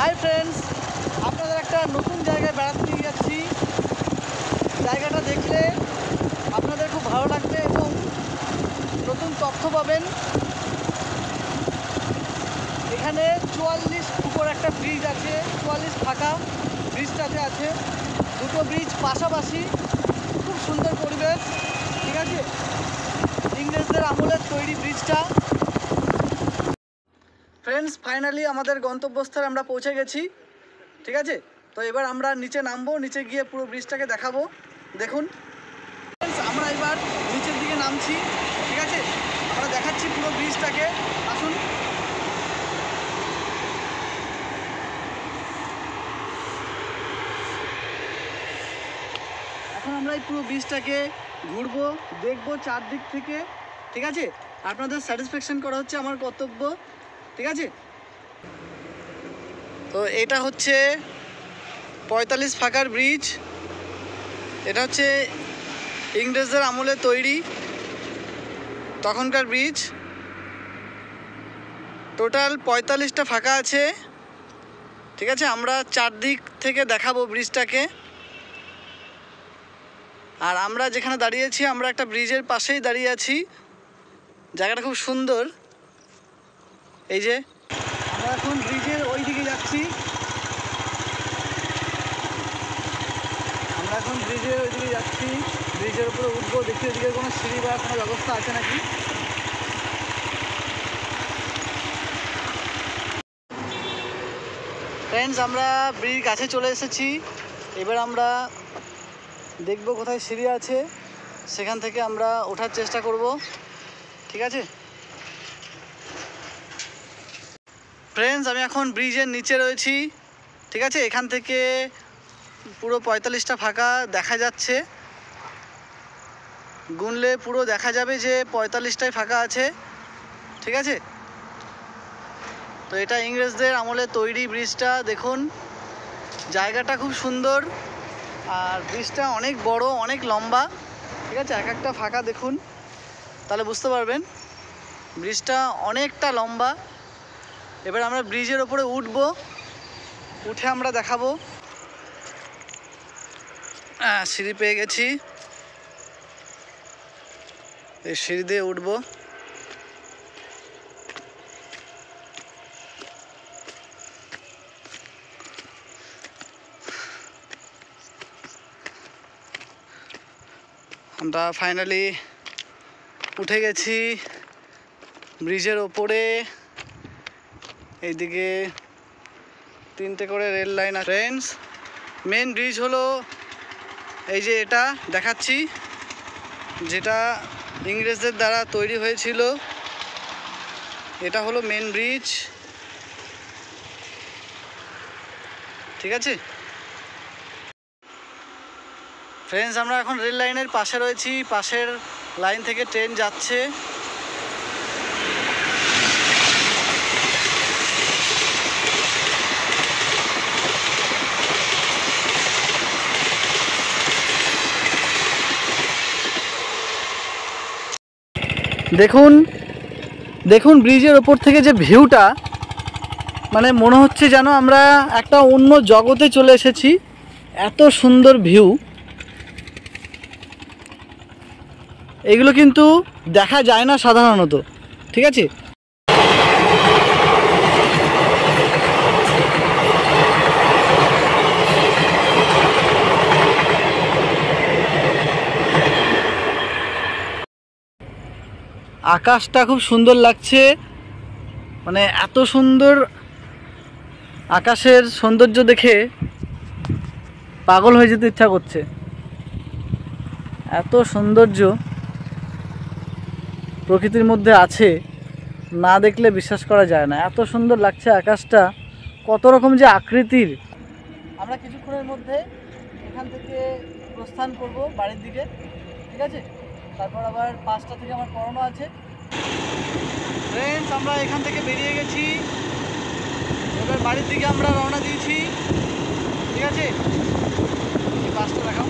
Hi friends, আপনাদের একটা নতুন জায়গায় বেড়াতে নিয়ে যাচ্ছি। জায়গাটা দেখলে আপনাদের খুব ভালো লাগবে এবং নতুন তথ্য পাবেন। এখানে 44 উপর একটা ব্রিজ আছে, 44 ফাঁকা ব্রিজটাতে আছে, দুটো ব্রিজ পাশাপাশি, খুব সুন্দর পরিবেশ। ঠিক আছে, ইংরেজদের আমলের তৈরি ব্রিজটা। ফ্রেন্ডস, ফাইনালি আমাদের গন্তব্যস্থলে আমরা পৌঁছে গেছি। ঠিক আছে, তো এবার আমরা নিচে নামবো, নিচে গিয়ে পুরো ব্রিজটাকে দেখাবো। দেখুন ফ্রেন্ডস, আমরা এবার নিচের দিকে নামছি। ঠিক আছে, আমরা দেখাচ্ছি পুরো ব্রিজটাকে, আসুন। এখন আমরা এই পুরো ব্রিজটাকে ঘুরবো, দেখবো চারদিক থেকে। ঠিক আছে, আপনাদের স্যাটিসফ্যাকশন করা হচ্ছে আমার কর্তব্য। ঠিক আছে, তো এটা হচ্ছে 45 ফাঁকার ব্রিজ। এটা হচ্ছে ইংরেজদের আমলে তৈরি তখনকার ব্রিজ। টোটাল 45টা ফাঁকা আছে। ঠিক আছে, আমরা চারদিক থেকে দেখাবো ব্রিজটাকে। আর আমরা যেখানে দাঁড়িয়েছি, আমরা একটা ব্রিজের পাশেই দাঁড়িয়ে আছি। জায়গাটা খুব সুন্দর। এই যে আমরা এখন ব্রিজের ওই দিকে যাচ্ছি। আমরা এখন ব্রিজের ওই দিকে যাচ্ছি, ব্রিজের উপরে উঠবো, দেখি ওইদিকে কোনো সিঁড়ি বা কোনো ব্যবস্থা আছে নাকি। ফ্রেন্ডস, আমরা ব্রিজ কাছে চলে এসেছি। এবার আমরা দেখবো কোথায় সিঁড়ি আছে, সেখান থেকে আমরা ওঠার চেষ্টা করব। ঠিক আছে ফ্রেন্ডস, আমি এখন ব্রিজের নিচে রয়েছি। ঠিক আছে, এখান থেকে পুরো 45টা ফাঁকা দেখা যাচ্ছে। গুনলে পুরো দেখা যাবে যে 45টাই ফাঁকা আছে। ঠিক আছে, তো এটা ইংরেজদের আমলে তৈরি ব্রিজটা। দেখুন জায়গাটা খুব সুন্দর, আর ব্রিজটা অনেক বড়, অনেক লম্বা। ঠিক আছে, এক একটা ফাঁকা দেখুন, তাহলে বুঝতে পারবেন ব্রিজটা অনেকটা লম্বা। এবার আমরা ব্রিজের ওপরে উঠবো, উঠে আমরা দেখাবো। সিঁড়ি পেয়ে গেছি, এই সিঁড়ি দিয়ে উঠবো। আমরা ফাইনালি উঠে গেছি ব্রিজের ওপরে। এইদিকে 3টে করে রেল লাইন আছে। ফ্রেন্ডস, মেন ব্রিজ হলো এই যে এটা দেখাচ্ছি, যেটা ইংরেজদের দ্বারা তৈরি হয়েছিল। এটা হলো মেন ব্রিজ। ঠিক আছে ফ্রেন্ডস, আমরা এখন রেল লাইনের পাশে রয়েছি। পাশের লাইন থেকে ট্রেন যাচ্ছে। দেখুন দেখুন ব্রিজের ওপর থেকে যে ভিউটা, মানে মনে হচ্ছে যেন আমরা একটা অন্য জগতে চলে এসেছি। এত সুন্দর ভিউ, এগুলো কিন্তু দেখা যায় না সাধারণত। ঠিক আছে, আকাশটা খুব সুন্দর লাগছে, মানে এত সুন্দর আকাশের সৌন্দর্য দেখে পাগল হয়ে যেতে ইচ্ছা করছে। এত সৌন্দর্য প্রকৃতির মধ্যে আছে, না দেখলে বিশ্বাস করা যায় না। এত সুন্দর লাগছে আকাশটা, কত রকম যে আকৃতির। আমরা কিছুক্ষণের মধ্যে এখান থেকে প্রস্থান করব বাড়ির দিকে। ঠিক আছে, তারপর আবার 5টা থেকে আমার পড়ানো আছে। ফ্রেন্ডস, আমরা এখান থেকে বেরিয়ে গেছি, এবার বাড়ির দিকে আমরা রওনা দিয়েছি। ঠিক আছে, 5টা দেখাও।